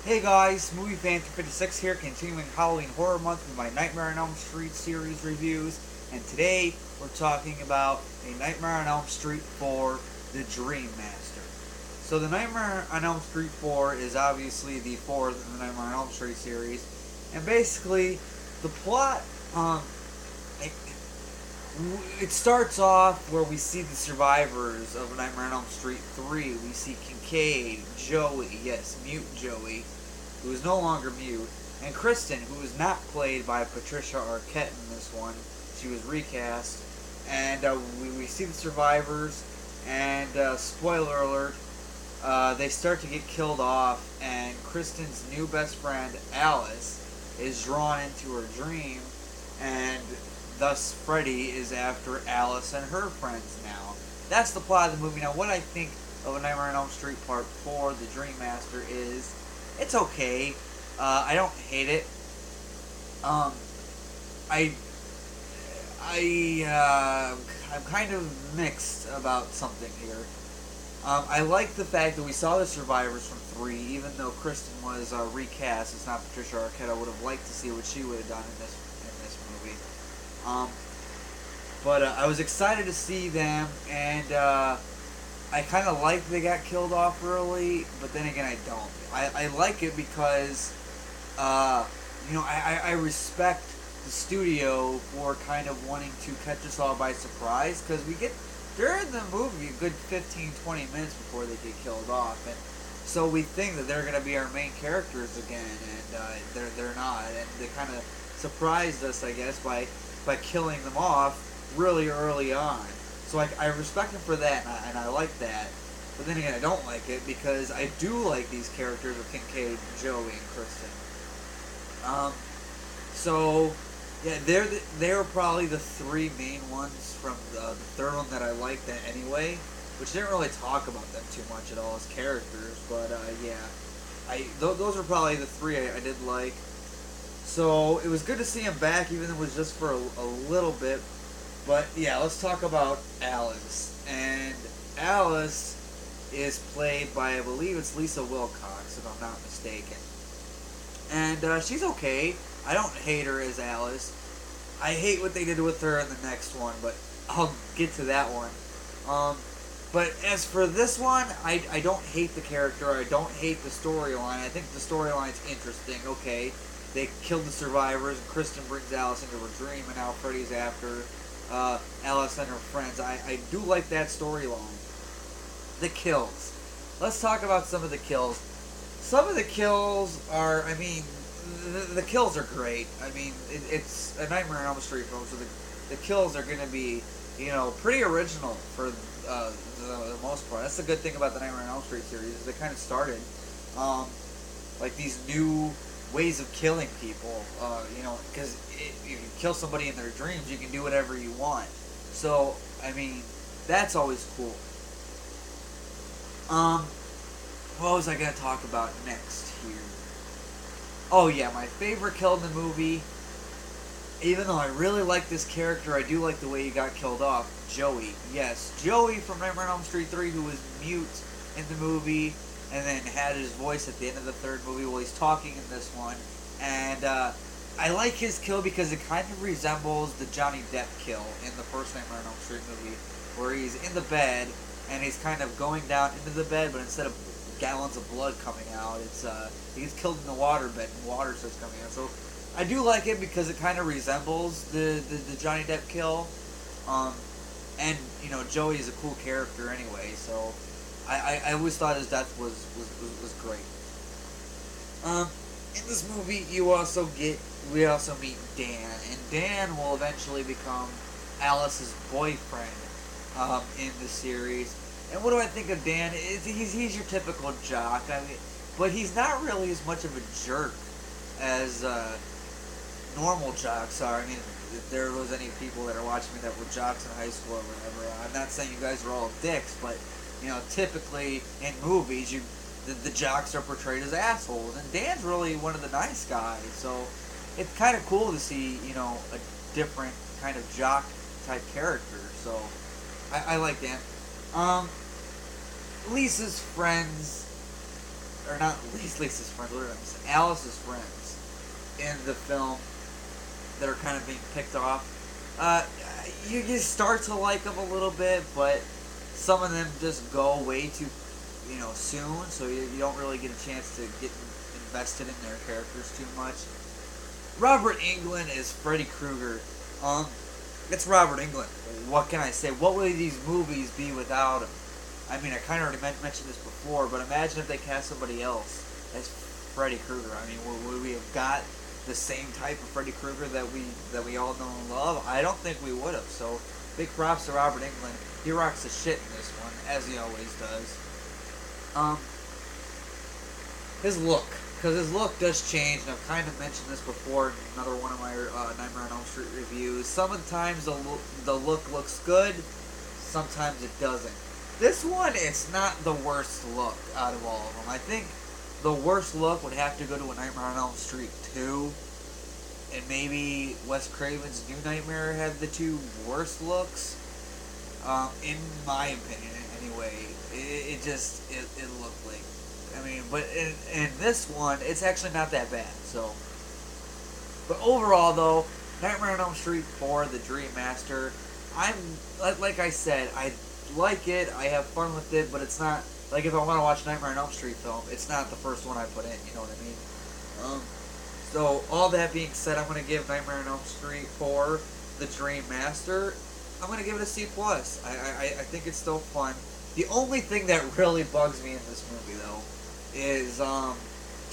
Hey guys, Movie Fan 56 here, continuing Halloween Horror Month with my Nightmare on Elm Street series reviews. And today we're talking about A Nightmare on Elm Street 4, The Dream Master. So the Nightmare on Elm Street 4 is obviously the fourth in the Nightmare on Elm Street series. And basically, the plot, it, it starts off where we see the survivors of Nightmare on Elm Street 3. We see Kincaid, Joey, yes, mute Joey, who is no longer mute, and Kristen, who is not played by Patricia Arquette in this one. She was recast. And we see the survivors, and spoiler alert, they start to get killed off, and Kristen's new best friend, Alice, is drawn into her dream, and thus Freddy is after Alice and her friends now. That's the plot of the movie. Now, what I think of A Nightmare on Elm Street Part 4, The Dream Master, is it's okay. I don't hate it. Um, I, I'm kind of mixed about something here. I like the fact that we saw the survivors from 3, even though Kristen was recast. It's not Patricia Arquette. I would have liked to see what she would have done in this movie. Um, but I was excited to see them, and I kind of like they got killed off early, but then again, I don't. I like it because, I respect the studio for kind of wanting to catch us all by surprise, because we get, during the movie, a good 15, 20 minutes before they get killed off, and so we think that they're going to be our main characters again, and they're not, and they kind of surprised us, I guess, by killing them off really early on. So I respect them for that, and I like that. But then again, I don't like it because I do like these characters of Kincaid, Joey, and Kristen. So yeah, they're probably the three main ones from the third one that I liked anyway, which didn't really talk about them too much at all as characters. But yeah, those are probably the three I did like. So it was good to see him back, even though it was just for a little bit. But yeah, let's talk about Alice. And Alice is played by, I believe it's Lisa Wilcox, if I'm not mistaken. And she's okay. I don't hate her as Alice. I hate what they did with her in the next one, but I'll get to that one. But as for this one, I don't hate the character. I don't hate the storyline. I think the storyline's interesting. Okay, they killed the survivors, and Kristen brings Alice into her dream, and now Freddy's after Alice and her friends. I do like that storyline. The kills. Let's talk about some of the kills. Some of the kills are, I mean, the kills are great. I mean, it's a Nightmare on Elm Street film, so the kills are going to be, pretty original for the most part. That's the good thing about the Nightmare on Elm Street series, is they kind of started like these new ways of killing people, because if you kill somebody in their dreams, you can do whatever you want. So, I mean, that's always cool. What was I going to talk about next here? Oh yeah, my favorite kill in the movie, even though I really like this character, I do like the way he got killed off, Joey. Yes, Joey from Nightmare on Elm Street 3, who was mute in the movie, and then had his voice at the end of the third movie while he's talking in this one. And I like his kill because it kind of resembles the Johnny Depp kill in the first Nightmare on Elm Street movie, where he's in the bed, and he's kind of going down into the bed, but instead of gallons of blood coming out, it's he gets killed in the water bed, and water starts coming out. So I do like it because it kind of resembles the Johnny Depp kill. And Joey is a cool character anyway, so I always thought his death was great. In this movie, we also meet Dan, and Dan will eventually become Alice's boyfriend in the series. And what do I think of Dan? He's your typical jock. I mean, but he's not really as much of a jerk as normal jocks are. I mean, if there was any people that are watching me that were jocks in high school or whatever, I'm not saying you guys are all dicks, but typically in movies, the jocks are portrayed as assholes, and Dan's really one of the nice guys. So it's kind of cool to see a different kind of jock type character. So I like Dan. Lisa's friends or not Lisa's friends, what did I say? Alice's friends in the film that are kind of being picked off. You start to like them a little bit, but some of them just go way too, soon. So you don't really get a chance to get invested in their characters too much. Robert Englund is Freddy Krueger. It's Robert Englund. What can I say? What would these movies be without him? I mean, I kind of already mentioned this before, but imagine if they cast somebody else as Freddy Krueger. I mean, would we have got the same type of Freddy Krueger that we all know and love? I don't think we would have. So, big props to Robert Englund. He rocks the shit in this one, as he always does. His look, because his look does change, and I've kind of mentioned this before in another one of my Nightmare on Elm Street reviews. Some of the times the look looks good, sometimes it doesn't. This one, it's not the worst look out of all of them. I think the worst look would have to go to a Nightmare on Elm Street 2, and maybe Wes Craven's New Nightmare had the two worst looks, in my opinion, anyway. It looked like, I mean, but in this one, it's actually not that bad, so. But overall, though, Nightmare on Elm Street 4, The Dream Master, like I said, I like it, I have fun with it, but it's not, like if I want to watch Nightmare on Elm Street film, it's not the first one I put in, you know what I mean? So, all that being said, I'm going to give Nightmare on Elm Street 4, The Dream Master, I'm going to give it a C+. I think it's still fun. The only thing that really bugs me in this movie, though, is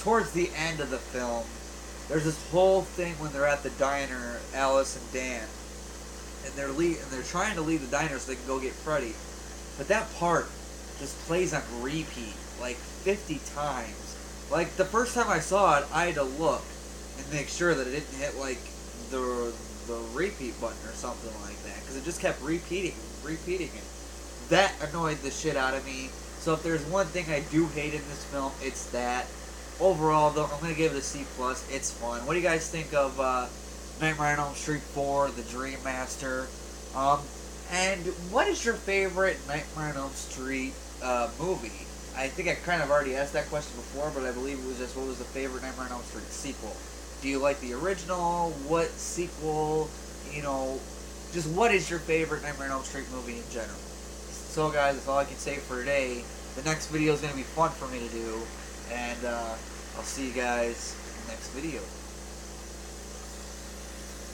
towards the end of the film, there's this whole thing when they're at the diner, Alice and Dan, and they're trying to leave the diner so they can go get Freddy, but that part just plays on repeat like 50 times. Like the first time I saw it, I had to look and make sure that it didn't hit like the repeat button or something like that, because it just kept repeating it. That annoyed the shit out of me. So if there's one thing I do hate in this film, it's that. Overall, though, I'm going to give it a C+. It's fun. What do you guys think of Nightmare on Elm Street 4, The Dream Master? And what is your favorite Nightmare on Elm Street movie? I think I kind of already asked that question before, but I believe it was just what was the favorite Nightmare on Elm Street sequel? Do you like the original? What sequel? Just what is your favorite Nightmare on Elm Street movie in general? So guys, that's all I can say for today. The next video is going to be fun for me to do, and I'll see you guys in the next video.